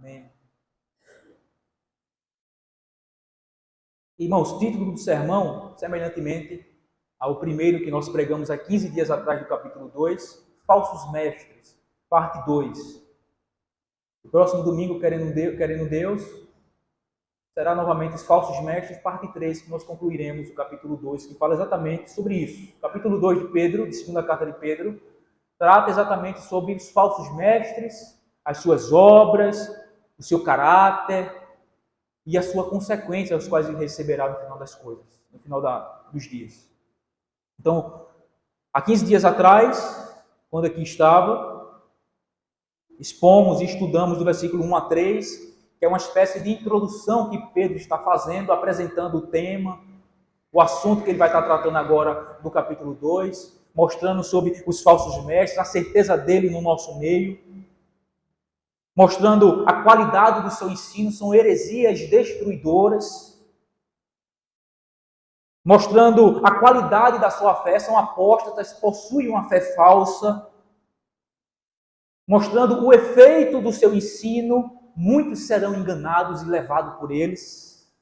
Amém. Irmãos, título do sermão, semelhantemente ao primeiro que nós pregamos há 15 dias atrás do capítulo 2, Falsos Mestres, parte 2. O próximo domingo, querendo Deus, será novamente os Falsos Mestres, parte 3, que nós concluiremos o capítulo 2, que fala exatamente sobre isso. O capítulo 2 de Pedro, de segunda carta de Pedro, trata exatamente sobre os falsos mestres, as suas obras, o seu caráter e a sua consequência, as quais ele receberá no final das coisas, no final dos dias. Então, há 15 dias atrás, quando aqui estava, expomos e estudamos do versículo 1 a 3, que é uma espécie de introdução que Pedro está fazendo, apresentando o tema, o assunto que ele vai estar tratando agora no capítulo 2, mostrando sobre os falsos mestres, a certeza dele no nosso meio, mostrando a qualidade do seu ensino, são heresias destruidoras, mostrando a qualidade da sua fé, são apóstatas, possuem uma fé falsa, mostrando o efeito do seu ensino, muitos serão enganados e levados por eles,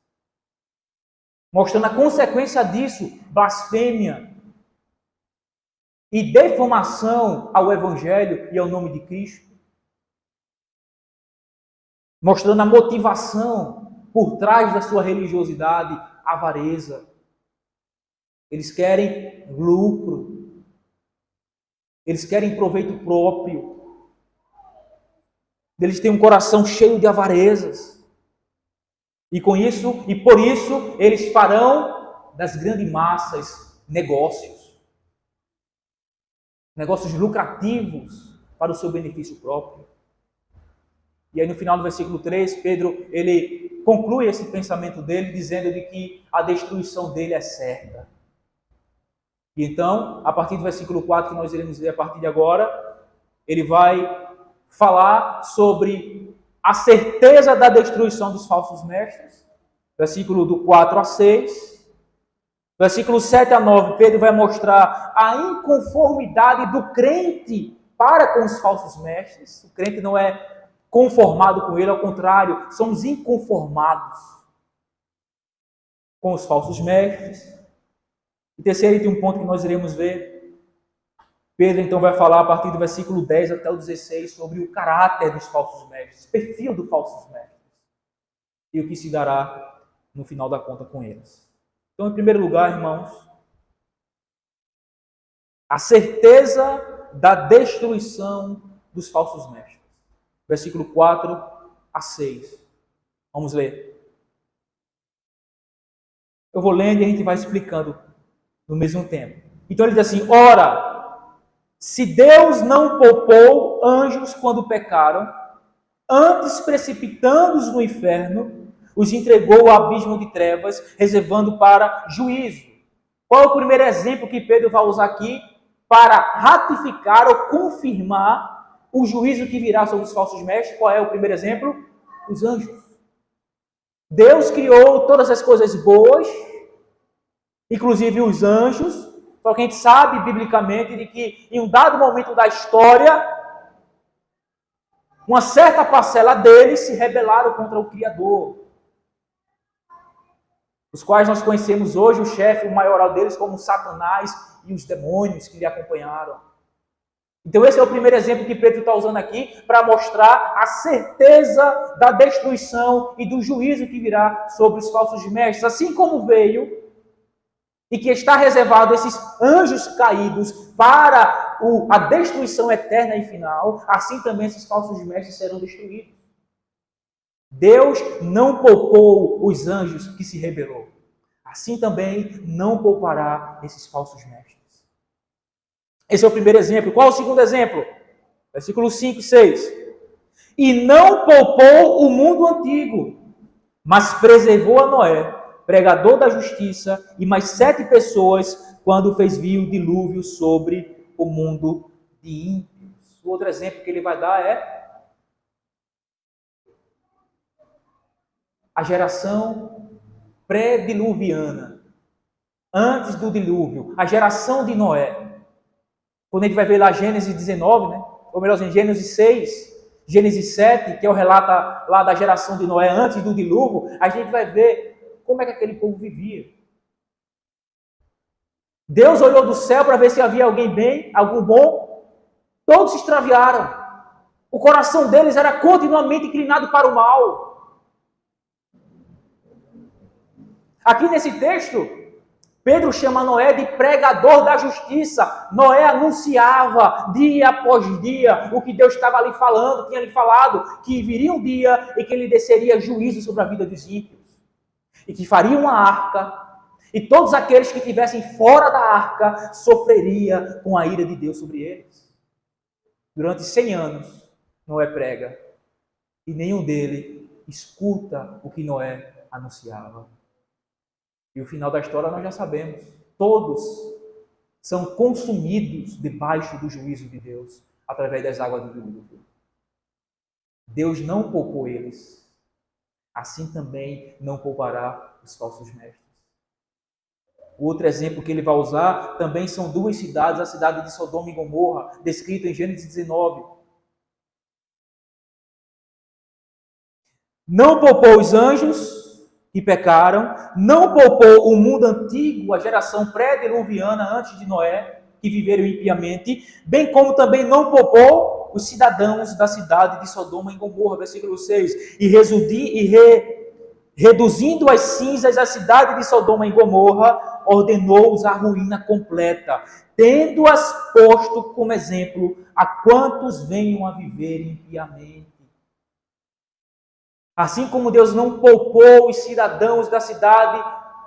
mostrando a consequência disso, blasfêmia e defamação ao Evangelho e ao nome de Cristo, mostrando a motivação por trás da sua religiosidade, avareza. Eles querem lucro, eles querem proveito próprio, eles têm um coração cheio de avarezas, e com isso, e por isso, eles farão das grandes massas negócios lucrativos para o seu benefício próprio. E aí no final do versículo 3, Pedro, ele conclui esse pensamento dele, dizendo de que a destruição dele é certa. E então, a partir do versículo 4, que nós iremos ver a partir de agora, ele vai falar sobre a certeza da destruição dos falsos mestres. Versículo do 4 a 6. Versículo 7 a 9, Pedro vai mostrar a inconformidade do crente para com os falsos mestres. O crente não é conformado com ele, ao contrário, somos inconformados com os falsos mestres. E terceiro, tem um ponto que nós iremos ver. Pedro então vai falar a partir do versículo 10 até o 16 sobre o caráter dos falsos mestres, perfil dos falsos mestres e o que se dará no final da conta com eles. Então, em primeiro lugar, irmãos, a certeza da destruição dos falsos mestres. Versículo 4 a 6. Vamos ler. Eu vou lendo e a gente vai explicando no mesmo tempo. Então ele diz assim: ora, se Deus não poupou anjos quando pecaram, antes precipitando-os no inferno, os entregou ao abismo de trevas, reservando para juízo. Qual é o primeiro exemplo que Pedro vai usar aqui para ratificar ou confirmar o juízo que virá sobre os falsos mestres? Qual é o primeiro exemplo? Os anjos. Deus criou todas as coisas boas, inclusive os anjos, só que a gente sabe biblicamente de que em um dado momento da história, uma certa parcela deles se rebelaram contra o Criador, os quais nós conhecemos hoje o chefe, o maioral deles, como Satanás e os demônios que lhe acompanharam. Então esse é o primeiro exemplo que Pedro está usando aqui para mostrar a certeza da destruição e do juízo que virá sobre os falsos mestres. Assim como veio e que está reservado esses anjos caídos para a destruição eterna e final, assim também esses falsos mestres serão destruídos. Deus não poupou os anjos que se rebelou. Assim também não poupará esses falsos mestres. Esse é o primeiro exemplo. Qual é o segundo exemplo? Versículos 5 e 6. E não poupou o mundo antigo, mas preservou a Noé, pregador da justiça, e mais 7 pessoas, quando fez vir o dilúvio sobre o mundo de ímpios. O outro exemplo que ele vai dar é a geração pré-diluviana, antes do dilúvio, a geração de Noé. Quando a gente vai ver lá Gênesis 19, né? Ou melhor, em Gênesis 6, Gênesis 7, que é o relato lá da geração de Noé antes do dilúvio, a gente vai ver como é que aquele povo vivia. Deus olhou do céu para ver se havia alguém bem, algum bom. Todos se extraviaram. O coração deles era continuamente inclinado para o mal. Aqui nesse texto, Pedro chama Noé de pregador da justiça. Noé anunciava dia após dia o que Deus estava ali falando, tinha lhe falado, que viria um dia e que ele desceria juízo sobre a vida dos ímpios. E que faria uma arca, e todos aqueles que estivessem fora da arca sofreria com a ira de Deus sobre eles. Durante 100 anos, Noé prega, e nenhum dele escuta o que Noé anunciava. E o final da história nós já sabemos. Todos são consumidos debaixo do juízo de Deus, através das águas do dilúvio. Deus não poupou eles. Assim também não poupará os falsos mestres. O outro exemplo que ele vai usar também são duas cidades, a cidade de Sodoma e Gomorra, descrita em Gênesis 19. Não poupou os anjos que pecaram, não poupou o mundo antigo, a geração pré-diluviana antes de Noé, que viveram impiamente, bem como também não poupou os cidadãos da cidade de Sodoma e Gomorra, versículo 6, reduzindo as cinzas a cidade de Sodoma e Gomorra, ordenou-os a ruína completa, tendo-as posto como exemplo a quantos venham a viver impiamente. Assim como Deus não poupou os cidadãos da cidade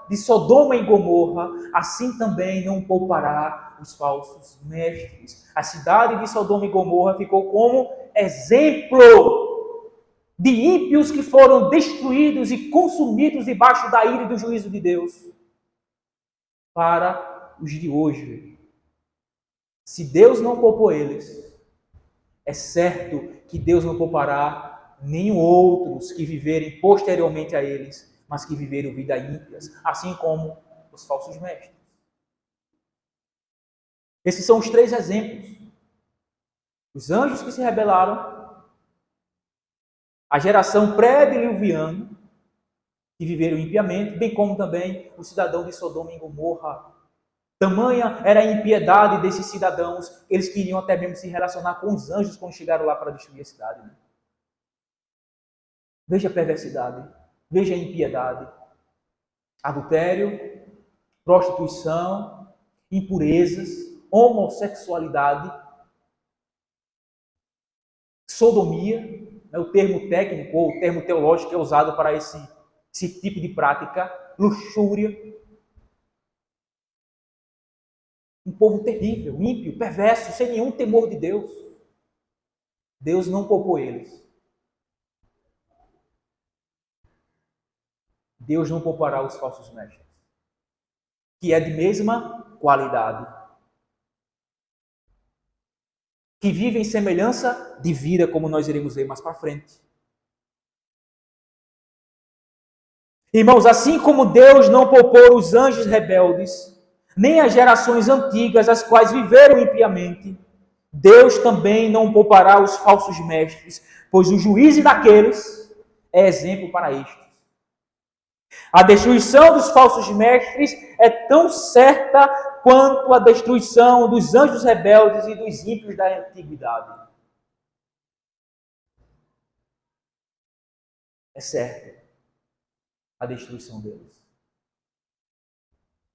de Sodoma e Gomorra, assim também não poupará os falsos mestres. A cidade de Sodoma e Gomorra ficou como exemplo de ímpios que foram destruídos e consumidos debaixo da ira e do juízo de Deus. Para os de hoje, se Deus não poupou eles, é certo que Deus não poupará nem outros que viverem posteriormente a eles, mas que viveram vida ímpias, assim como os falsos mestres. Esses são os 3 exemplos. Os anjos que se rebelaram, a geração pré-diluviana, que viveram impiamente, bem como também os cidadãos de Sodoma e Gomorra. Tamanha era a impiedade desses cidadãos, eles queriam até mesmo se relacionar com os anjos quando chegaram lá para destruir a cidade. Né? Veja a perversidade, veja a impiedade, adultério, prostituição, impurezas, homossexualidade, sodomia, o termo técnico ou o termo teológico que é usado para esse tipo de prática, luxúria. Um povo terrível, ímpio, perverso, sem nenhum temor de Deus. Deus não poupou eles. Deus não poupará os falsos mestres, que é de mesma qualidade, que vivem em semelhança de vida, como nós iremos ver mais para frente. Irmãos, assim como Deus não poupou os anjos rebeldes, nem as gerações antigas, as quais viveram impiamente, Deus também não poupará os falsos mestres, pois o juízo daqueles é exemplo para estes. A destruição dos falsos mestres é tão certa quanto a destruição dos anjos rebeldes e dos ímpios da antiguidade. É certo a destruição deles.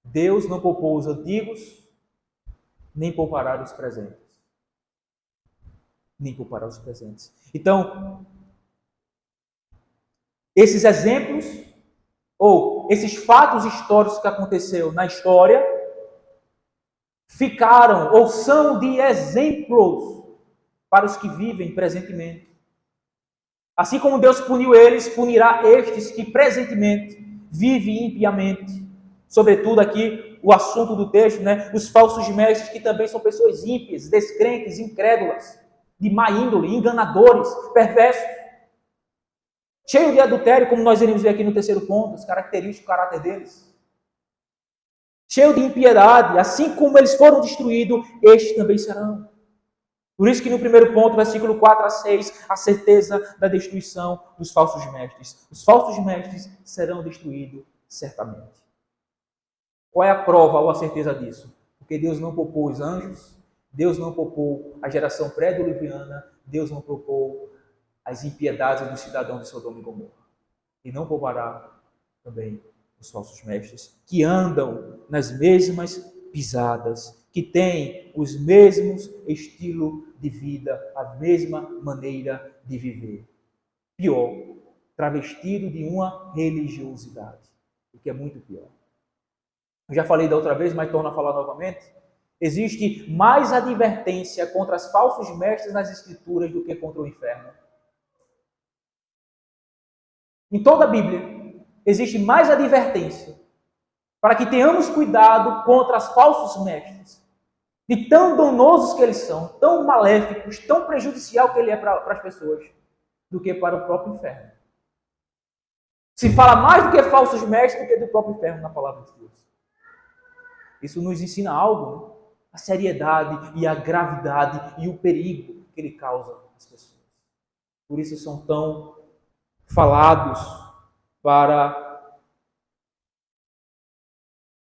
Deus não poupou os antigos, nem poupará os presentes. Nem poupará os presentes. Então, esses exemplos, ou esses fatos históricos que aconteceram na história, ficaram ou são de exemplos para os que vivem presentemente. Assim como Deus puniu eles, punirá estes que presentemente vivem impiamente. Sobretudo aqui o assunto do texto, os falsos mestres, que também são pessoas ímpias, descrentes, incrédulas, de má índole, enganadores, perversos, cheio de adultério, como nós iremos ver aqui no terceiro ponto, as características do caráter deles. Cheio de impiedade, assim como eles foram destruídos, estes também serão. Por isso que no primeiro ponto, versículo 4 a 6, a certeza da destruição dos falsos mestres. Os falsos mestres serão destruídos certamente. Qual é a prova ou a certeza disso? Porque Deus não poupou os anjos, Deus não poupou a geração pré-diluviana, Deus não poupou as impiedades dos cidadãos de Sodoma e Gomorra. E não poupará também os falsos mestres, que andam nas mesmas pisadas, que têm os mesmos estilos de vida, a mesma maneira de viver. Pior, travestido de uma religiosidade, o que é muito pior. Eu já falei da outra vez, mas torno a falar novamente. Existe mais advertência contra os falsos mestres nas Escrituras do que contra o inferno. Em toda a Bíblia, existe mais advertência para que tenhamos cuidado contra os falsos mestres, de tão danosos que eles são, tão maléficos, tão prejudicial que ele é para as pessoas, do que para o próprio inferno. Se fala mais do que falsos mestres do que do próprio inferno na palavra de Deus. Isso nos ensina algo, né? A seriedade e a gravidade e o perigo que ele causa às pessoas. Por isso são tão falados para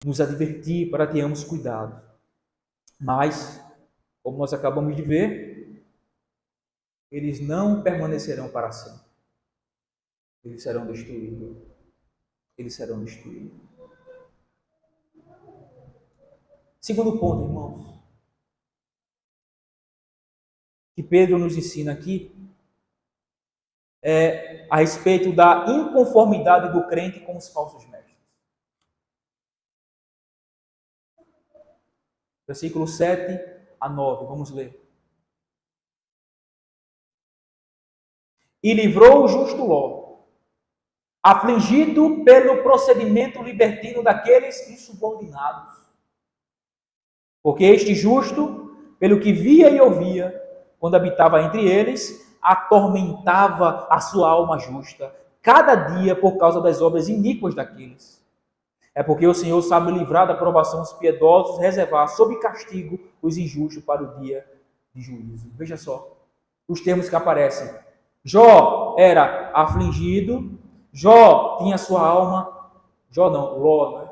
nos advertir, para que tenhamos cuidado. Mas, como nós acabamos de ver, eles não permanecerão para sempre. Eles serão destruídos. Eles serão destruídos. Segundo ponto, irmãos, que Pedro nos ensina aqui, é a respeito da inconformidade do crente com os falsos mestres. Versículo 7 a 9, vamos ler. E livrou o justo Ló, afligido pelo procedimento libertino daqueles insubordinados. Porque este justo, pelo que via e ouvia, quando habitava entre eles, atormentava a sua alma justa, cada dia por causa das obras iníquas daqueles. É porque o Senhor sabe livrar da provação os piedosos, reservar sob castigo os injustos para o dia de juízo. Veja só os termos que aparecem. Jó era afligido, Jó tinha sua alma, Jó não, Ló, né?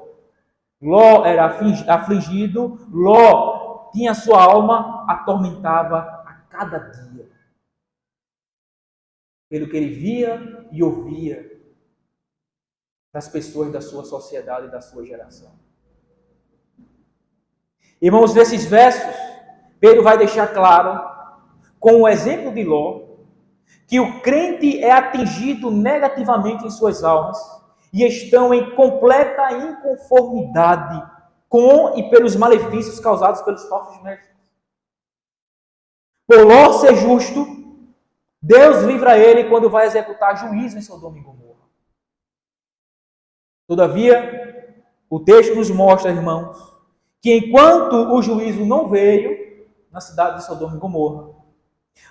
Ló era afligido, Ló tinha sua alma, atormentava a cada dia. Pelo que ele via e ouvia das pessoas da sua sociedade e da sua geração. Irmãos, nesses versos, Pedro vai deixar claro, com o exemplo de Ló, que o crente é atingido negativamente em suas almas e estão em completa inconformidade com e pelos malefícios causados pelos falsos mestres. Por Ló ser justo, Deus livra ele quando vai executar juízo em Sodoma e Gomorra. Todavia, o texto nos mostra, irmãos, que enquanto o juízo não veio na cidade de Sodoma e Gomorra,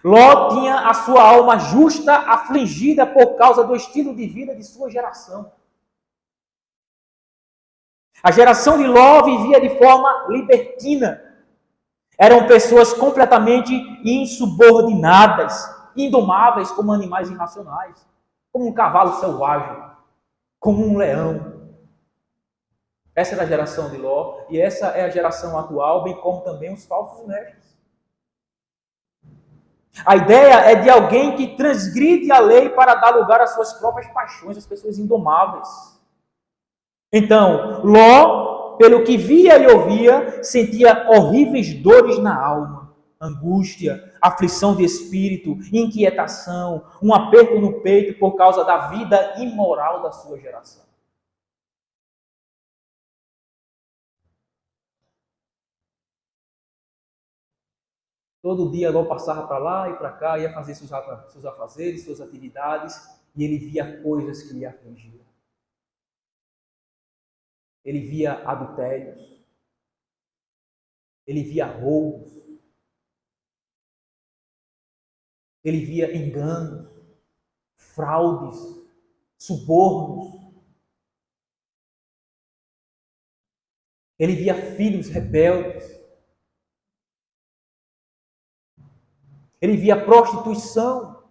Ló tinha a sua alma justa afligida por causa do estilo de vida de sua geração. A geração de Ló vivia de forma libertina. Eram pessoas completamente insubordinadas, indomáveis como animais irracionais, como um cavalo selvagem, como um leão. Essa era a geração de Ló e essa é a geração atual, bem como também os falsos mestres. A ideia é de alguém que transgride a lei para dar lugar às suas próprias paixões, às pessoas indomáveis. Então, Ló, pelo que via e ouvia, sentia horríveis dores na alma, angústia, aflição de espírito, inquietação, um aperto no peito por causa da vida imoral da sua geração. Todo dia Ló passava para lá e para cá, ia fazer seus afazeres, suas atividades, e ele via coisas que lhe afligiam. Ele via adultérios, ele via roubos, ele via enganos, fraudes, subornos. Ele via filhos rebeldes. Ele via prostituição,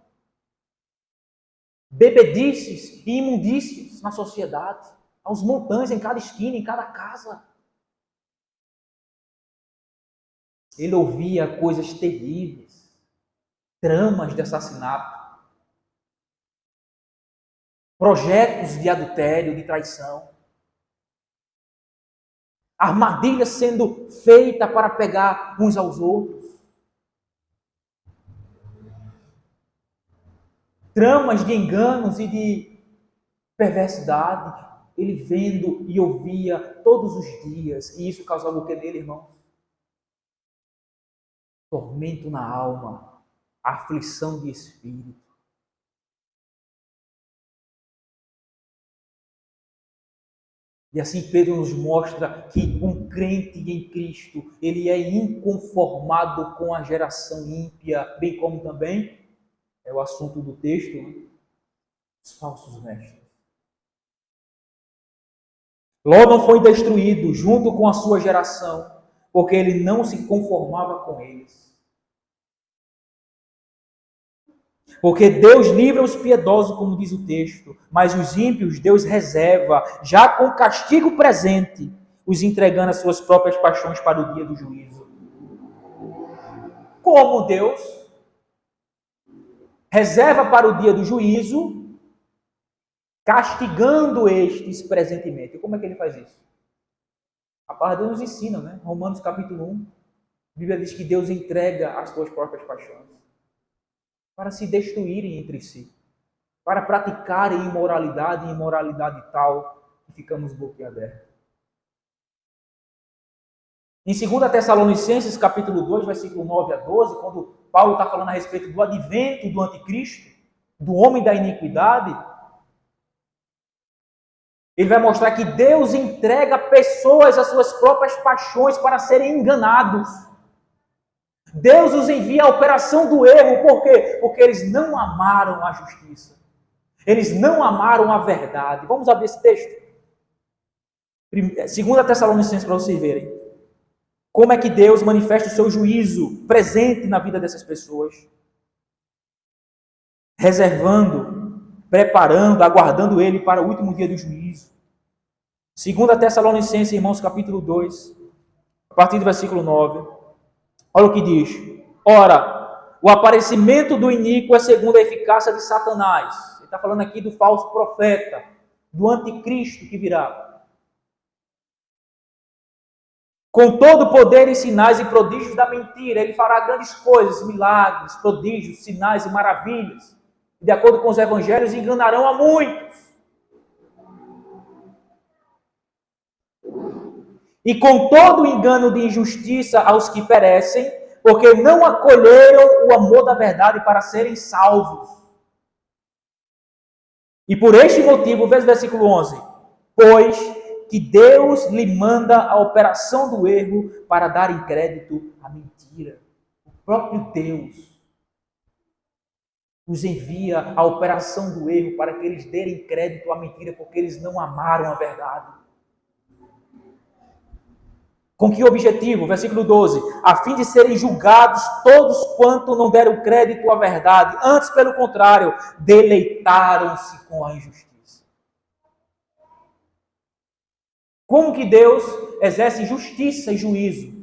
bebedices e imundícies na sociedade, aos montões, em cada esquina, em cada casa. Ele ouvia coisas terríveis, tramas de assassinato, projetos de adultério, de traição, armadilhas sendo feitas para pegar uns aos outros, tramas de enganos e de perversidade. Ele vendo e ouvia todos os dias. E isso causava o que nele, irmãos? Tormento na alma, aflição de espírito. E assim Pedro nos mostra que um crente em Cristo, ele é inconformado com a geração ímpia, bem como também é o assunto do texto, né? Os falsos mestres. Ló não foi destruído junto com a sua geração, porque ele não se conformava com eles. Porque Deus livra os piedosos, como diz o texto, mas os ímpios Deus reserva, já com castigo presente, os entregando às suas próprias paixões para o dia do juízo. Como Deus reserva para o dia do juízo, castigando estes presentemente. E como é que ele faz isso? A palavra de Deus nos ensina, né? Romanos capítulo 1, a Bíblia diz que Deus entrega as suas próprias paixões para se destruírem entre si, para praticarem imoralidade e imoralidade tal que ficamos boquiabertos. Em 2 Tessalonicenses, capítulo 2, versículo 9 a 12, quando Paulo está falando a respeito do advento do anticristo, do homem da iniquidade, ele vai mostrar que Deus entrega pessoas às suas próprias paixões para serem enganados. Deus os envia à operação do erro. Por quê? Porque eles não amaram a justiça. Eles não amaram a verdade. Vamos abrir esse texto. 2 Tessalonicenses, para vocês verem. Como é que Deus manifesta o seu juízo presente na vida dessas pessoas. Reservando, preparando, aguardando ele para o último dia do juízo. 2 Tessalonicenses, irmãos, capítulo 2, a partir do versículo 9. Olha o que diz. Ora, o aparecimento do iníquo é segundo a eficácia de Satanás. Ele está falando aqui do falso profeta, do anticristo que virá. Com todo poder e sinais e prodígios da mentira, ele fará grandes coisas, milagres, prodígios, sinais e maravilhas. De acordo com os evangelhos, enganarão a muitos. E com todo o engano de injustiça aos que perecem, porque não acolheram o amor da verdade para serem salvos. E por este motivo, veja o versículo 11. Pois que Deus lhe manda a operação do erro para dar crédito à mentira. O próprio Deus os envia a operação do erro para que eles derem crédito à mentira, porque eles não amaram a verdade. Com que objetivo? Versículo 12. A fim de serem julgados todos quanto não deram crédito à verdade. Antes, pelo contrário, deleitaram-se com a injustiça. Como que Deus exerce justiça e juízo?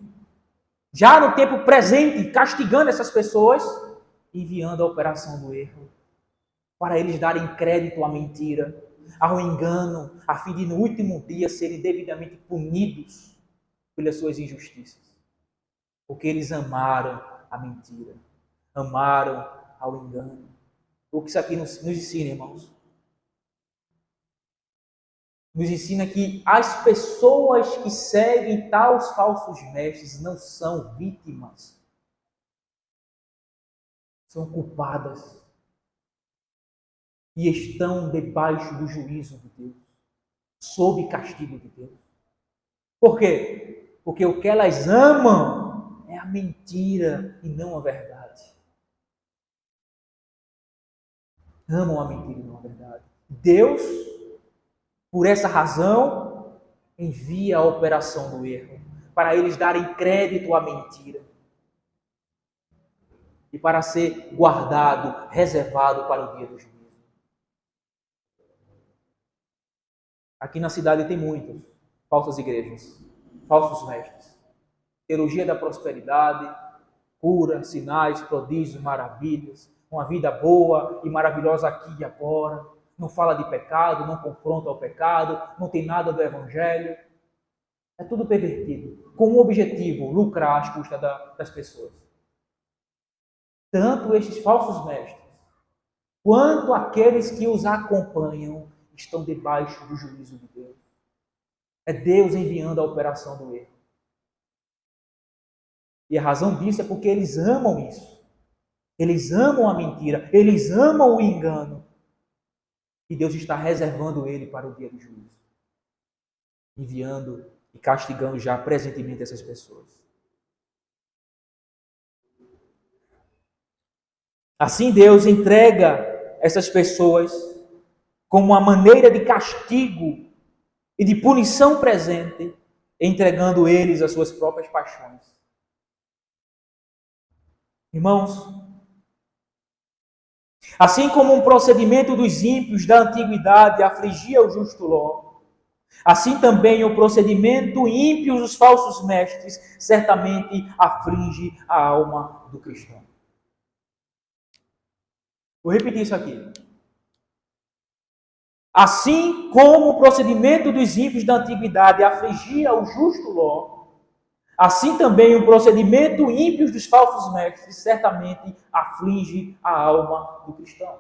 Já no tempo presente, castigando essas pessoas, enviando a operação do erro. Para eles darem crédito à mentira, ao engano, a fim de no último dia serem devidamente punidos pelas suas injustiças. Porque eles amaram a mentira, amaram ao engano. O que isso aqui nos ensina, irmãos? Nos ensina que as pessoas que seguem tais falsos mestres não são vítimas. São culpadas. E estão debaixo do juízo de Deus. Sob castigo de Deus. Por quê? Porque o que elas amam é a mentira e não a verdade. Amam a mentira e não a verdade. Deus, por essa razão, envia a operação do erro, para eles darem crédito à mentira. e para ser guardado, reservado para o dia do juízo. Aqui na cidade tem muitas falsas igrejas, falsos mestres. Teologia da prosperidade, cura, sinais, prodígios, maravilhas, uma vida boa e maravilhosa aqui e agora. Não fala de pecado, não confronta o pecado, não tem nada do evangelho. É tudo pervertido, com o objetivo, lucrar às custas das pessoas. Tanto estes falsos mestres, quanto aqueles que os acompanham, estão debaixo do juízo de Deus. É Deus enviando a operação do erro. E a razão disso é porque eles amam isso. Eles amam a mentira, eles amam o engano. E Deus está reservando ele para o dia do juízo. Enviando e castigando já presentemente essas pessoas. Assim Deus entrega essas pessoas como uma maneira de castigo e de punição presente, entregando eles às suas próprias paixões. Irmãos, assim como um procedimento dos ímpios da antiguidade afligia o justo Ló, assim também o procedimento ímpio dos falsos mestres certamente aflige a alma do cristão. Vou repetir isso aqui. Assim como o procedimento dos ímpios da antiguidade afligia o justo Ló, assim também o procedimento ímpio dos falsos mestres certamente aflige a alma do cristão.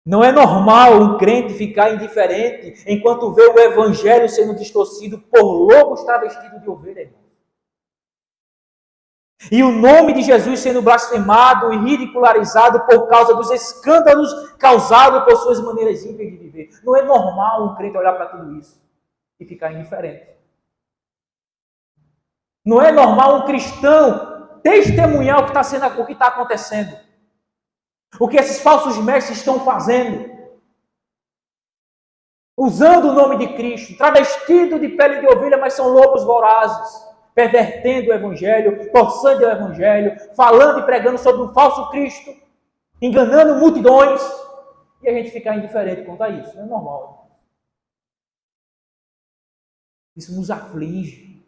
Não é normal um crente ficar indiferente enquanto vê o evangelho sendo distorcido por lobos travestidos de ovelha, irmão. E o nome de Jesus sendo blasfemado e ridicularizado por causa dos escândalos causados por suas maneiras ímpias de viver. Não é normal um crente olhar para tudo isso e ficar indiferente. Não é normal um cristão testemunhar o que está acontecendo. O que esses falsos mestres estão fazendo. Usando o nome de Cristo, travestido de pele de ovelha, mas são lobos vorazes. Pervertendo o evangelho, torçando o evangelho, falando e pregando sobre um falso Cristo, enganando multidões, e a gente ficar indiferente quanto a isso. Não é normal. Isso nos aflige.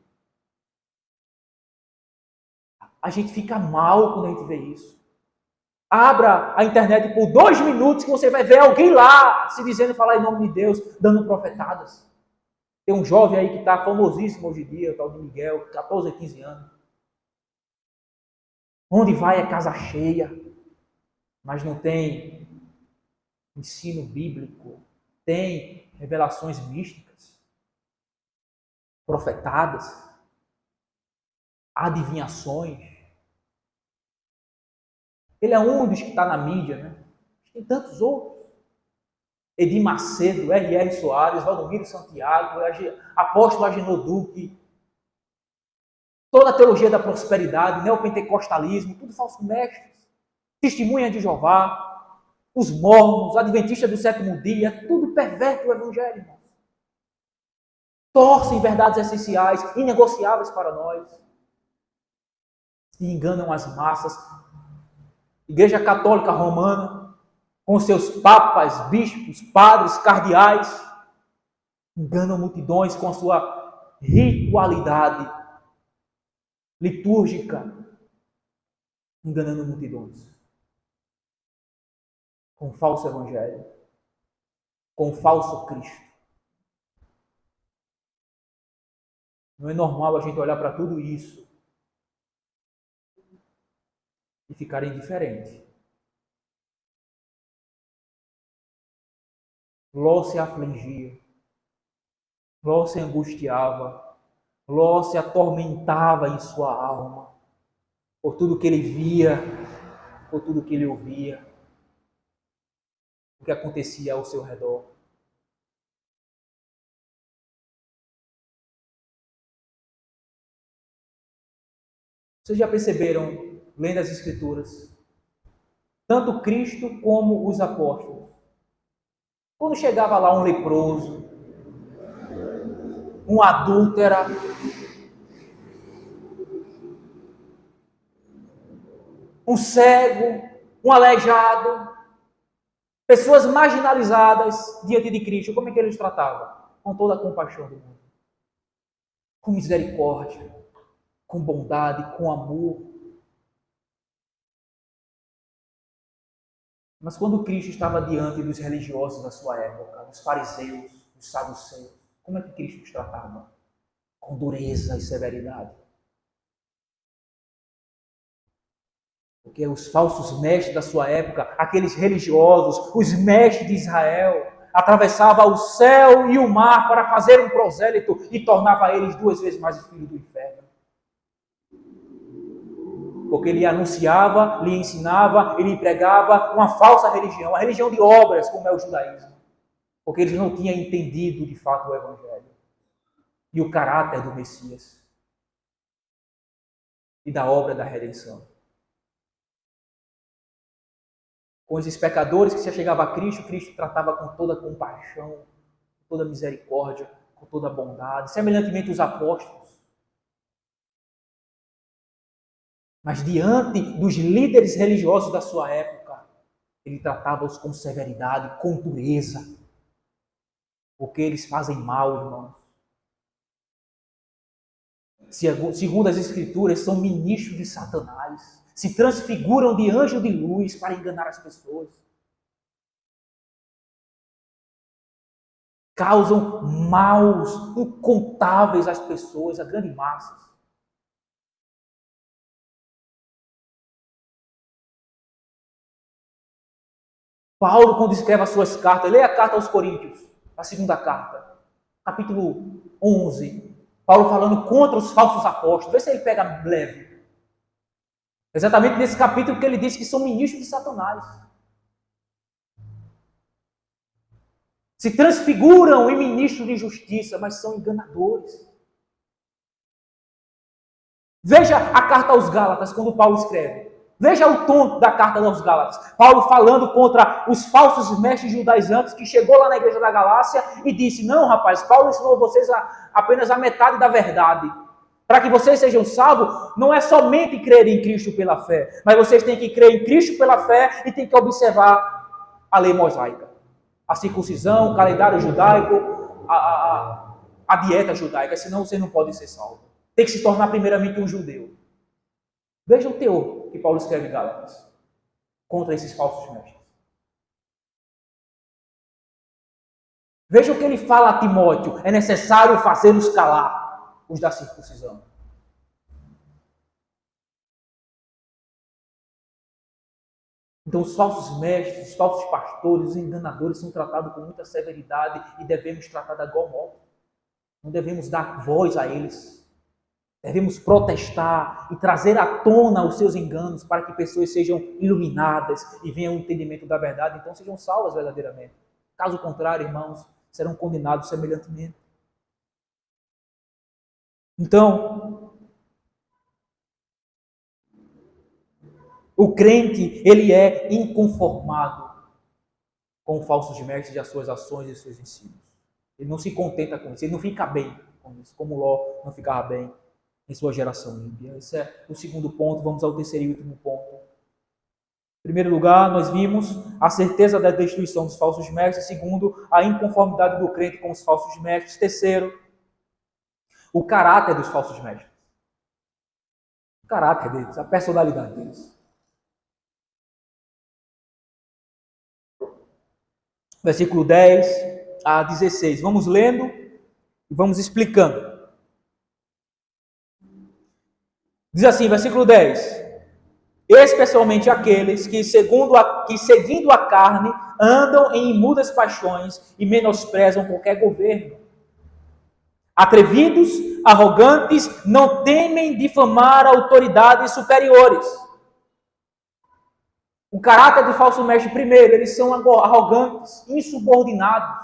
A gente fica mal quando a gente vê isso. Abra a internet por 2 minutos que você vai ver alguém lá se dizendo falar em nome de Deus, dando profetadas. Tem um jovem aí que está famosíssimo hoje em dia, o tal de Miguel, 14, 15 anos. Onde vai é casa cheia, mas não tem ensino bíblico, tem revelações místicas, profetadas, adivinhações. Ele é um dos que está na mídia, né? Tem tantos outros. Edir Macedo, R.R. Soares, Valdomiro Santiago, Apóstolo Agenor Duque, toda a teologia da prosperidade, neopentecostalismo, tudo falsos mestres, testemunha de Jeová, os mormons, adventistas do sétimo dia, tudo perverte o evangelho, irmãos. Torcem verdades essenciais, inegociáveis para nós, e enganam as massas. Igreja Católica Romana, com seus papas, bispos, padres, cardeais, enganam multidões com a sua ritualidade litúrgica, enganando multidões. Com falso evangelho, com falso Cristo. Não é normal a gente olhar para tudo isso e ficar indiferente. Ló se afligia, Ló se angustiava, Ló se atormentava em sua alma por tudo que ele via, por tudo que ele ouvia, o que acontecia ao seu redor. Vocês já perceberam, lendo as Escrituras, tanto Cristo como os apóstolos, quando chegava lá um leproso, uma adúltera, um cego, um aleijado, pessoas marginalizadas diante de Cristo, como é que eles tratavam? Com toda a compaixão do mundo, com misericórdia, com bondade, com amor. Mas quando Cristo estava diante dos religiosos da sua época, dos fariseus, dos saduceus, como é que Cristo os tratava? Com dureza e severidade. Porque os falsos mestres da sua época, aqueles religiosos, os mestres de Israel, atravessavam o céu e o mar para fazer um prosélito e tornava eles 2 vezes mais filhos do inferno. Porque ele anunciava, lhe ensinava, ele pregava uma falsa religião, a religião de obras, como é o judaísmo. Porque eles não tinham entendido de fato o Evangelho e o caráter do Messias e da obra da redenção. Com esses pecadores que se achegavam a Cristo, Cristo tratava com toda compaixão, com toda misericórdia, com toda bondade, semelhantemente os apóstolos. Mas diante dos líderes religiosos da sua época, ele tratava-os com severidade, com dureza, porque eles fazem mal, irmãos. Segundo as Escrituras, são ministros de Satanás, se transfiguram de anjo de luz para enganar as pessoas. Causam maus incontáveis às pessoas, a grande massa. Paulo, quando escreve as suas cartas, leia a carta aos Coríntios, a segunda carta, capítulo 11. Paulo falando contra os falsos apóstolos. Vê se ele pega leve. Exatamente nesse capítulo que ele diz que são ministros de Satanás. Se transfiguram em ministros de justiça, mas são enganadores. Veja a carta aos Gálatas, quando Paulo escreve. Veja o tom da carta aos Gálatas. Paulo falando contra os falsos mestres judaizantes que chegou lá na igreja da Galácia e disse, não rapaz, Paulo ensinou vocês apenas a metade da verdade. Para que vocês sejam salvos, não é somente crer em Cristo pela fé, mas vocês têm que crer em Cristo pela fé e têm que observar a lei mosaica. A circuncisão, o calendário judaico, a dieta judaica, senão vocês não podem ser salvos. Tem que se tornar primeiramente um judeu. Veja o teor que Paulo escreve em Gálatas contra esses falsos mestres. Veja o que ele fala a Timóteo. É necessário fazer-nos calar, os da circuncisão. Então os falsos mestres, os falsos pastores, os enganadores são tratados com muita severidade e devemos tratar da igual modo. Não devemos dar voz a eles. Devemos protestar e trazer à tona os seus enganos para que pessoas sejam iluminadas e venham ao entendimento da verdade, então sejam salvas verdadeiramente. Caso contrário, irmãos, serão condenados semelhantemente. Então, o crente, ele é inconformado com falsos mestres e as suas ações e os seus ensinos. Ele não se contenta com isso, ele não fica bem com isso, como Ló não ficava bem em sua geração ímpia. Esse é o segundo ponto. Vamos ao terceiro e último ponto. Em primeiro lugar, nós vimos a certeza da destruição dos falsos mestres. Segundo, a inconformidade do crente com os falsos mestres. Terceiro, o caráter dos falsos mestres. O caráter deles, a personalidade deles. Versículo 10 a 16. Vamos lendo e vamos explicando. Diz assim, versículo 10. Especialmente aqueles que, seguindo a carne, andam em imundas paixões e menosprezam qualquer governo. Atrevidos, arrogantes, não temem difamar autoridades superiores. O caráter do falso mestre, primeiro, eles são arrogantes, insubordinados,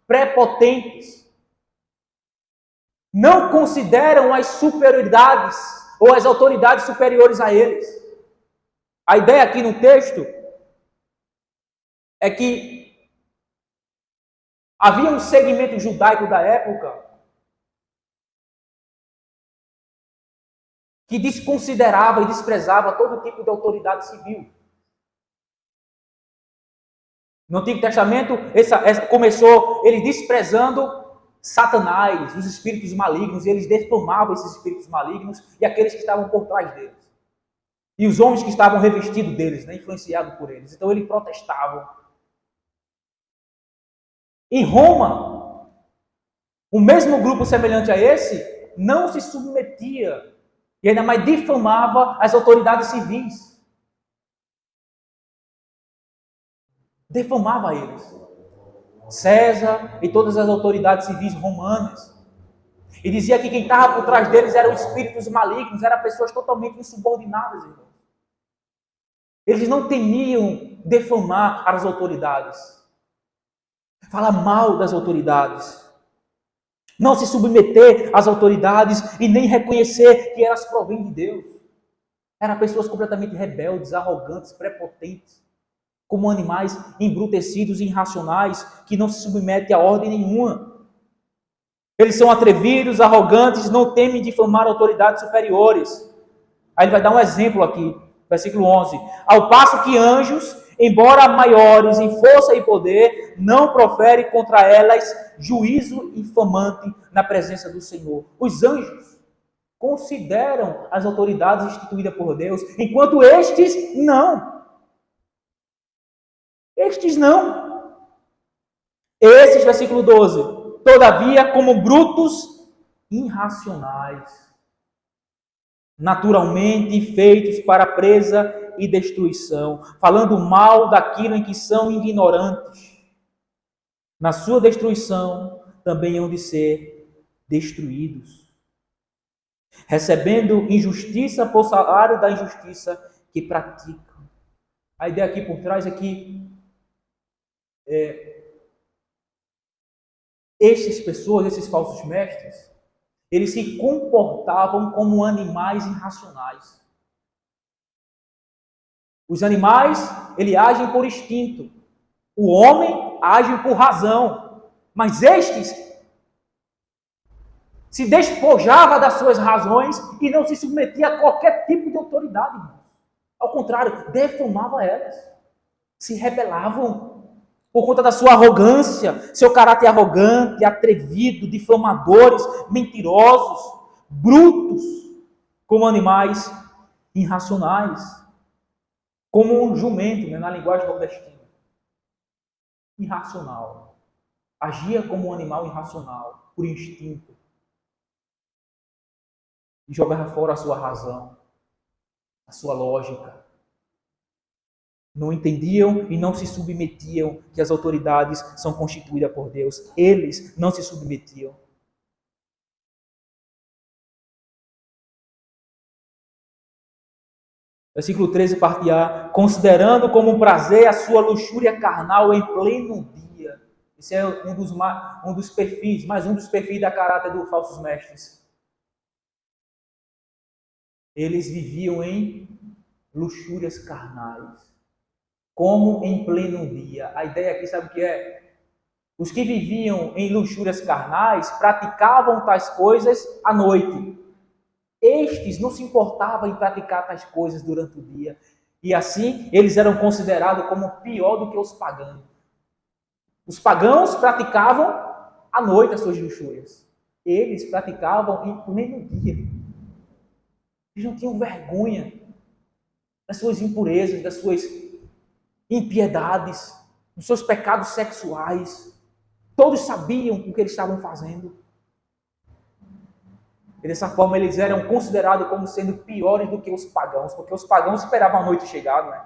prepotentes. Não consideram as superioridades ou as autoridades superiores a eles. A ideia aqui no texto é que havia um segmento judaico da época que desconsiderava e desprezava todo tipo de autoridade civil. No Antigo Testamento, começou ele desprezando Satanás, os espíritos malignos, e eles defamavam esses espíritos malignos e aqueles que estavam por trás deles. E os homens que estavam revestidos deles, né, influenciados por eles. Então ele protestava. Em Roma, o mesmo grupo semelhante a esse não se submetia e ainda mais difamava as autoridades civis. Defamava eles. César e todas as autoridades civis romanas. E dizia que quem estava por trás deles eram espíritos malignos, eram pessoas totalmente insubordinadas, irmãos. Eles não temiam defamar as autoridades, falar mal das autoridades, não se submeter às autoridades e nem reconhecer que elas provêm de Deus. Eram pessoas completamente rebeldes, arrogantes, prepotentes, como animais embrutecidos e irracionais, que não se submetem a ordem nenhuma. Eles são atrevidos, arrogantes, não temem difamar autoridades superiores. Aí ele vai dar um exemplo aqui, versículo 11. Ao passo que anjos, embora maiores em força e poder, não proferem contra elas juízo infamante na presença do Senhor. Os anjos consideram as autoridades instituídas por Deus, enquanto estes não. Estes não. Esses, versículo 12, todavia, como brutos irracionais, naturalmente feitos para presa e destruição, falando mal daquilo em que são ignorantes, na sua destruição também hão de ser destruídos, recebendo injustiça por salário da injustiça que praticam. A ideia aqui por trás é que essas pessoas, esses falsos mestres, eles se comportavam como animais irracionais. Os animais, eles agem por instinto. O homem age por razão. Mas estes se despojava das suas razões e não se submetia a qualquer tipo de autoridade, irmãos. Ao contrário, defamava elas. Se rebelavam por conta da sua arrogância, seu caráter arrogante, atrevido, difamadores, mentirosos, brutos, como animais irracionais, como um jumento, né, na linguagem nordestina. Irracional. Agia como um animal irracional, por instinto. E jogava fora a sua razão, a sua lógica. Não entendiam e não se submetiam que as autoridades são constituídas por Deus. Eles não se submetiam. Versículo 13, parte A. Considerando como um prazer a sua luxúria carnal em pleno dia. Esse é um dos perfis, mais um dos perfis da caráter dos falsos mestres. Eles viviam em luxúrias carnais. Como em pleno dia. A ideia aqui, sabe o que é? Os que viviam em luxúrias carnais praticavam tais coisas à noite. Estes não se importavam em praticar tais coisas durante o dia. E assim, eles eram considerados como pior do que os pagãos. Os pagãos praticavam à noite as suas luxúrias. Eles praticavam em pleno dia. Eles não tinham vergonha das suas impurezas, das suas impiedades, dos seus pecados sexuais. Todos sabiam o que eles estavam fazendo. E dessa forma eles eram considerados como sendo piores do que os pagãos, porque os pagãos esperavam a noite chegar, né,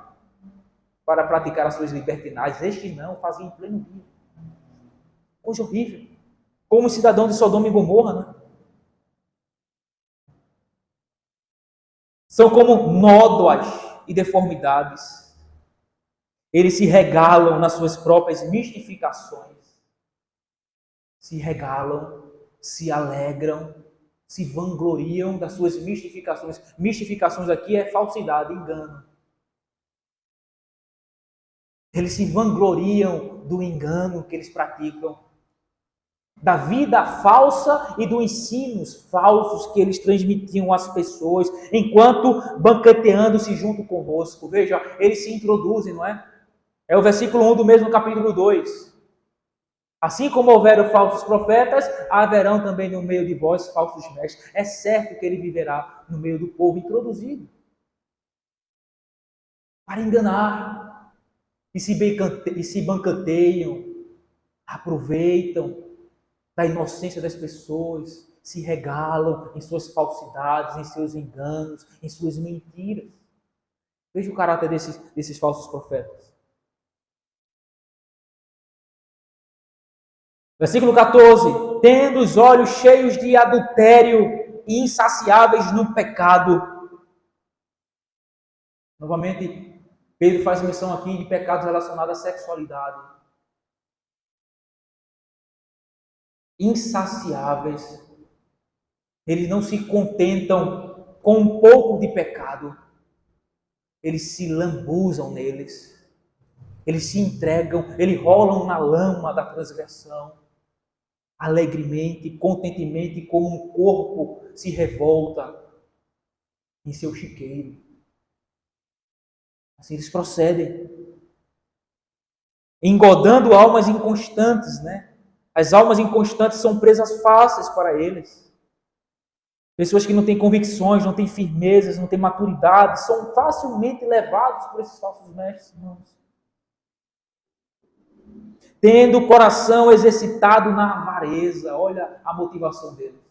para praticar as suas libertinagens. Estes não, faziam em pleno dia. Coisa horrível. Como cidadão de Sodoma e Gomorra, né? São como nódoas e deformidades. Eles se regalam nas suas próprias mistificações. Se regalam, se alegram, se vangloriam das suas mistificações. Mistificações aqui é falsidade, engano. Eles se vangloriam do engano que eles praticam. da vida falsa e dos ensinos falsos que eles transmitiam às pessoas, enquanto banqueteando-se junto convosco. Veja, eles se introduzem, não é? É o versículo 1 do mesmo capítulo 2. Assim como houveram falsos profetas, haverão também no meio de vós falsos mestres. É certo que ele viverá no meio do povo introduzido para enganar e se banqueteiam, aproveitam da inocência das pessoas, se regalam em suas falsidades, em seus enganos, em suas mentiras. Veja o caráter desses falsos profetas. Versículo 14. Tendo os olhos cheios de adultério e insaciáveis no pecado. Novamente, Pedro faz menção aqui de pecados relacionados à sexualidade. Insaciáveis. Eles não se contentam com um pouco de pecado. Eles se lambuzam neles. Eles se entregam, eles rolam na lama da transgressão. Alegremente, contentemente, como um corpo se revolta em seu chiqueiro. Assim eles procedem. Engodando almas inconstantes, né? As almas inconstantes são presas fáceis para eles. Pessoas que não têm convicções, não têm firmezas, não têm maturidade, são facilmente levados por esses falsos mestres, irmãos. Tendo o coração exercitado na avareza. Olha a motivação deles.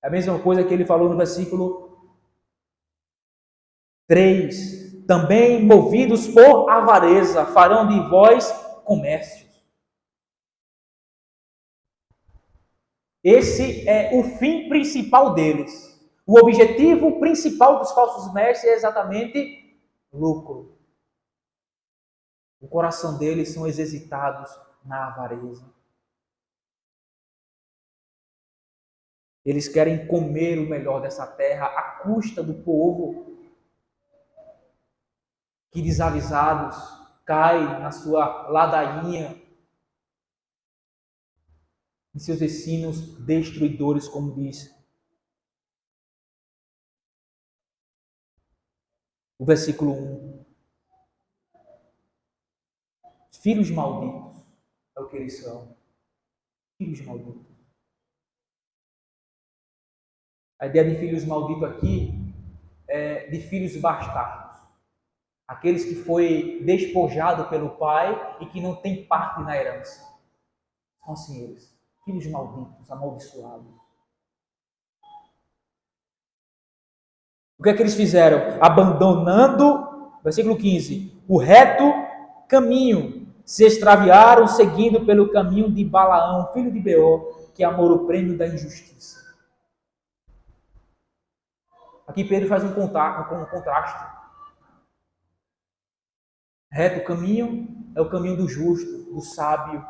É a mesma coisa que ele falou no versículo 3. Também movidos por avareza, farão de vós comércios. Esse é o fim principal deles. O objetivo principal dos falsos mestres é exatamente lucro. O coração deles são exercitados na avareza. Eles querem comer o melhor dessa terra à custa do povo que, desavisados, cai na sua ladainha, em seus ensinos destruidores, como diz o versículo 1. Filhos malditos é o que eles são. Filhos malditos. A ideia de filhos malditos aqui é de filhos bastardos. Aqueles que foi despojado pelo pai e que não tem parte na herança. São assim eles. Filhos malditos, amaldiçoados. O que é que eles fizeram? Abandonando, versículo 15, o reto caminho, se extraviaram seguindo pelo caminho de Balaão, filho de Beor, que amou o prêmio da injustiça. Aqui Pedro faz um contraste. Reto caminho é o caminho do justo, do sábio,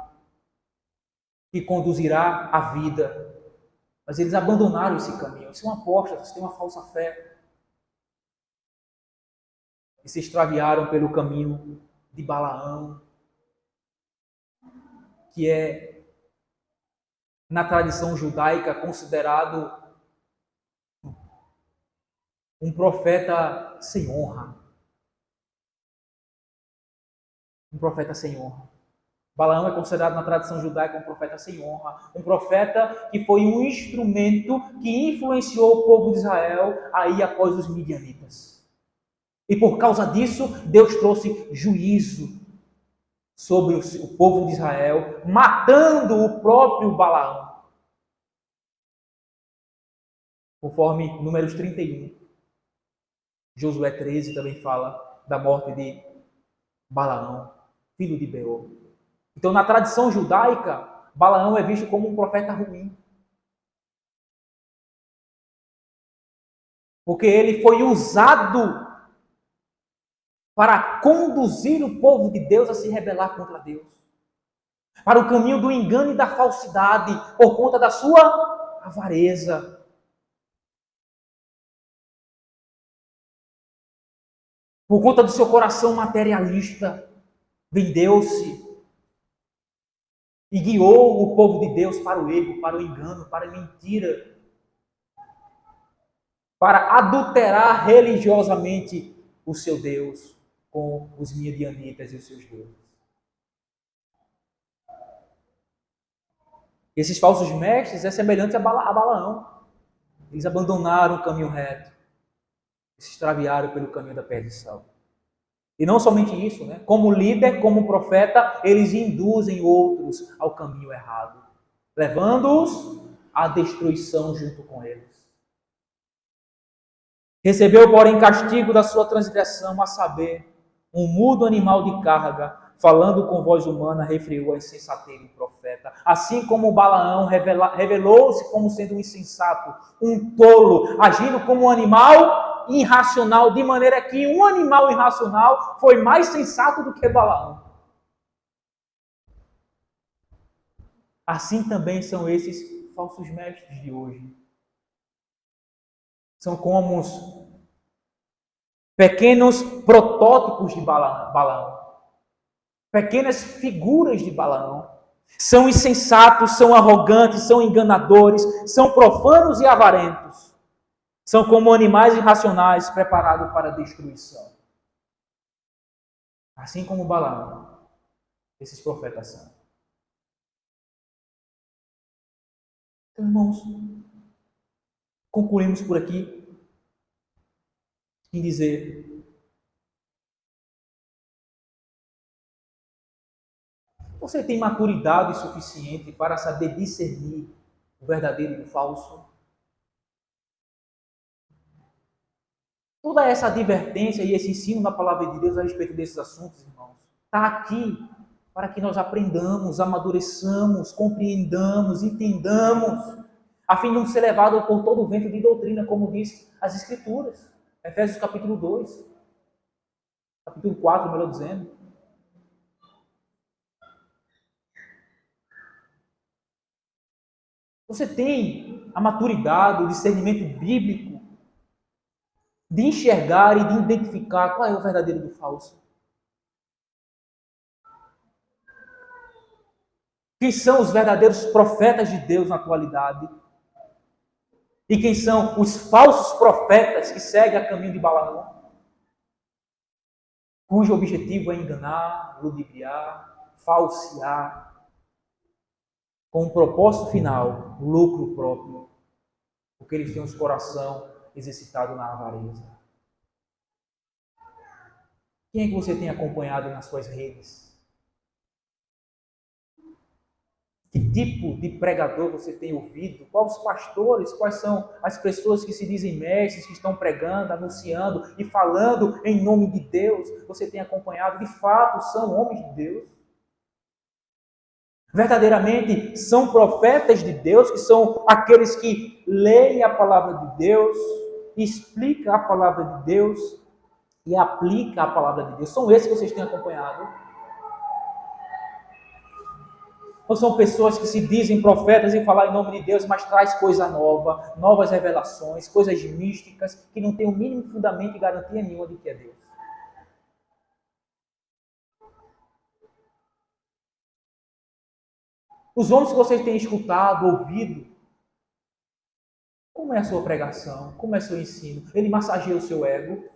que conduzirá à vida. Mas eles abandonaram esse caminho. Eles são apóstolos, têm uma falsa fé. E se extraviaram pelo caminho de Balaão, que é, na tradição judaica, considerado um profeta sem honra. Um profeta sem honra. Balaão é considerado na tradição judaica um profeta sem honra, um profeta que foi um instrumento que influenciou o povo de Israel aí após os midianitas. E por causa disso, Deus trouxe juízo sobre o povo de Israel, matando o próprio Balaão. Conforme Números 31. Josué 13 também fala da morte de Balaão, filho de Beor. Então, na tradição judaica, Balaão é visto como um profeta ruim. Porque ele foi usado para conduzir o povo de Deus a se rebelar contra Deus. Para o caminho do engano e da falsidade, por conta da sua avareza. Por conta do seu coração materialista, vendeu-se. e guiou o povo de Deus para o erro, para o engano, para a mentira, para adulterar religiosamente o seu Deus com os midianitas e os seus deuses. Esses falsos mestres é semelhante a Balaão. Eles abandonaram o caminho reto, se extraviaram pelo caminho da perdição. E não somente isso, né? Como líder, como profeta, eles induzem outros ao caminho errado, levando-os à destruição junto com eles. Recebeu, porém, castigo da sua transgressão, a saber, um mudo animal de carga, falando com voz humana, refreou a insensatez do profeta. Assim como Balaão revelou-se como sendo um insensato, um tolo, agindo como um animal irracional, de maneira que um animal irracional foi mais sensato do que Balaão. Assim também são esses falsos mestres de hoje. São como os pequenos protótipos de Balaão. Pequenas figuras de Balaão. São insensatos, são arrogantes, são enganadores, são profanos e avarentos. São como animais irracionais preparados para a destruição. Assim como Balaão, esses profetas são. Então, irmãos, concluímos por aqui em dizer: você tem maturidade suficiente para saber discernir o verdadeiro do falso? Toda essa advertência e esse ensino da palavra de Deus a respeito desses assuntos, irmãos, está aqui para que nós aprendamos, amadureçamos, compreendamos, entendamos, a fim de não ser levado por todo o vento de doutrina, como diz as Escrituras. Efésios capítulo 2, capítulo 4, melhor dizendo. Você tem a maturidade, o discernimento bíblico de enxergar e de identificar qual é o verdadeiro do falso. Quem são os verdadeiros profetas de Deus na atualidade? E quem são os falsos profetas que seguem a caminho de Balaão? Cujo objetivo é enganar, ludibriar, falsear, com um propósito final, lucro próprio, porque eles têm os coração exercitado na avareza. Quem é que você tem acompanhado nas suas redes? Que tipo de pregador você tem ouvido? Quais os pastores? Quais são as pessoas que se dizem mestres, que estão pregando, anunciando e falando em nome de Deus? Você tem acompanhado? De fato, são homens de Deus? Verdadeiramente são profetas de Deus, que são aqueles que leem a palavra de Deus, explicam a palavra de Deus e aplicam a palavra de Deus. São esses que vocês têm acompanhado? Ou são pessoas que se dizem profetas e falam em nome de Deus, mas traz coisa nova, novas revelações, coisas místicas, que não tem o mínimo fundamento e garantia nenhuma de que é Deus? Os homens que vocês têm escutado, ouvido, como é a sua pregação? Como é o seu ensino? Ele massageia o seu ego?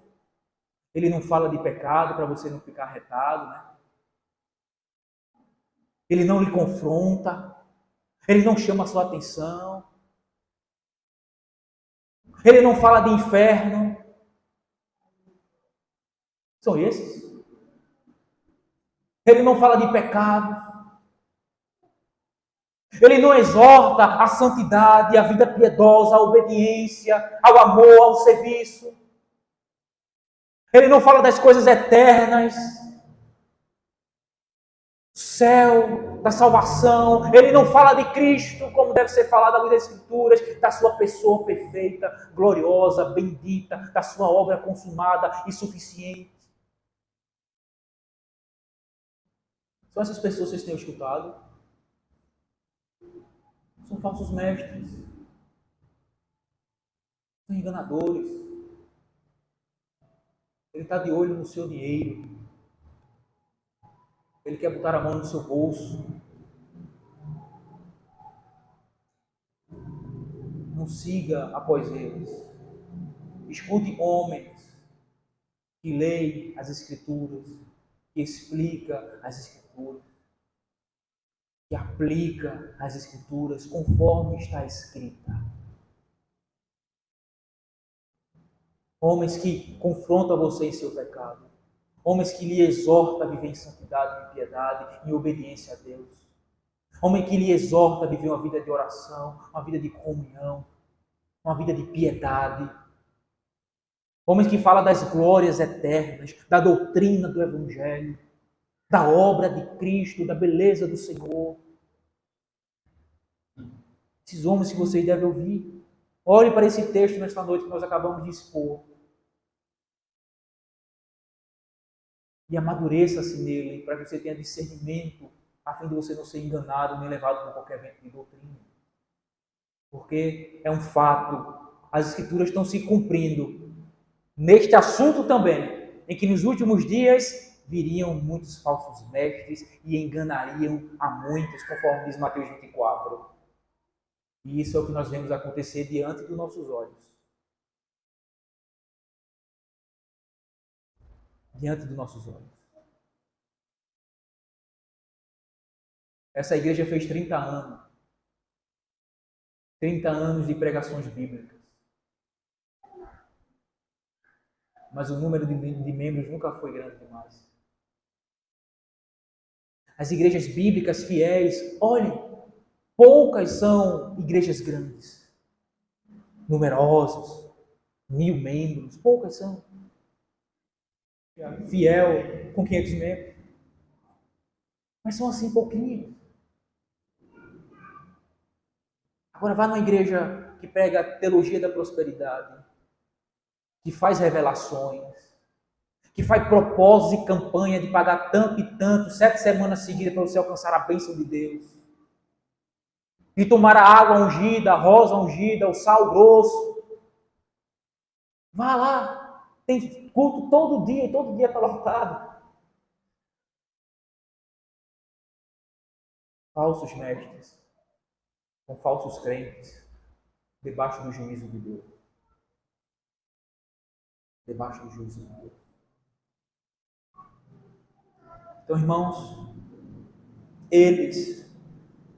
Ele não fala de pecado para você não ficar arretado, né? Ele não lhe confronta? Ele não chama a sua atenção? Ele não fala de inferno? São esses? Ele não fala de pecado? Ele não exorta a santidade, a vida piedosa, a obediência, ao amor, ao serviço? Ele não fala das coisas eternas, do céu, da salvação. Ele não fala de Cristo, como deve ser falado ali das Escrituras, da sua pessoa perfeita, gloriosa, bendita, da sua obra consumada e suficiente. São essas pessoas que vocês têm escutado? São falsos mestres, são enganadores. Ele está de olho no seu dinheiro. Ele quer botar a mão no seu bolso. siga após eles. Escute homens que leem as Escrituras, que explica as Escrituras, que aplica as Escrituras conforme está escrita. Homens que confrontam você em seu pecado. Homens que lhe exortam a viver em santidade, em piedade, em obediência a Deus. Homem que lhe exorta a viver uma vida de oração, uma vida de comunhão, uma vida de piedade. Homens que falam das glórias eternas, da doutrina do Evangelho, da obra de Cristo, da beleza do Senhor. Esses homens que vocês devem ouvir. Olhe para esse texto nesta noite que nós acabamos de expor. E amadureça-se nele, para que você tenha discernimento, a fim de você não ser enganado nem levado por qualquer vento de doutrina. Porque é um fato, as Escrituras estão se cumprindo neste assunto também, em que nos últimos dias viriam muitos falsos mestres e enganariam a muitos, conforme diz Mateus 24. E isso é o que nós vemos acontecer diante dos nossos olhos. Diante dos nossos olhos. Essa igreja fez 30 anos. 30 anos de pregações bíblicas. Mas o número de membros nunca foi grande demais. As igrejas bíblicas fiéis, olhe, poucas são igrejas grandes, numerosas, 1000 membros, poucas são. Fiel, com 500 membros. Mas são assim pouquinhos. Agora vá numa igreja que prega a teologia da prosperidade, que faz revelações, que faz propósitos e campanha de pagar tanto e tanto, 7 semanas seguidas para você alcançar a bênção de Deus. E tomar a água ungida, a rosa ungida, o sal grosso. Vá lá, tem culto todo dia e todo dia está lotado. Falsos mestres, com falsos crentes, debaixo do juízo de Deus. Debaixo do juízo de Deus. Então, irmãos, eles,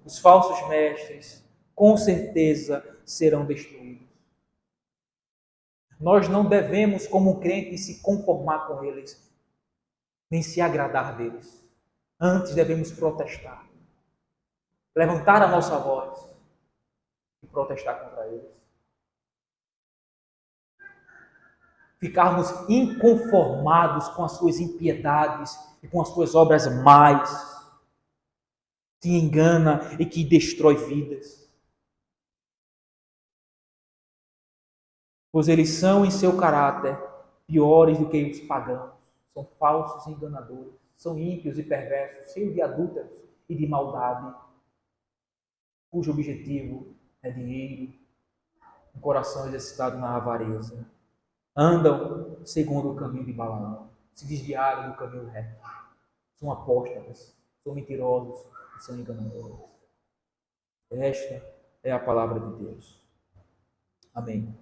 os falsos mestres, com certeza serão destruídos. Nós não devemos, como crentes, se conformar com eles, nem se agradar deles. Antes devemos protestar, levantar a nossa voz e protestar contra eles. Ficarmos inconformados com as suas impiedades e com as suas obras más, que engana e que destrói vidas. Pois eles são, em seu caráter, piores do que os pagãos. São falsos e enganadores. São ímpios e perversos, cheios de adúlteros e de maldade, cujo objetivo é dinheiro, um coração exercitado na avareza. Andam segundo o caminho de Balaão, se desviaram do caminho reto. São apóstatas, são mentirosos e são enganadores. Esta é a palavra de Deus. Amém.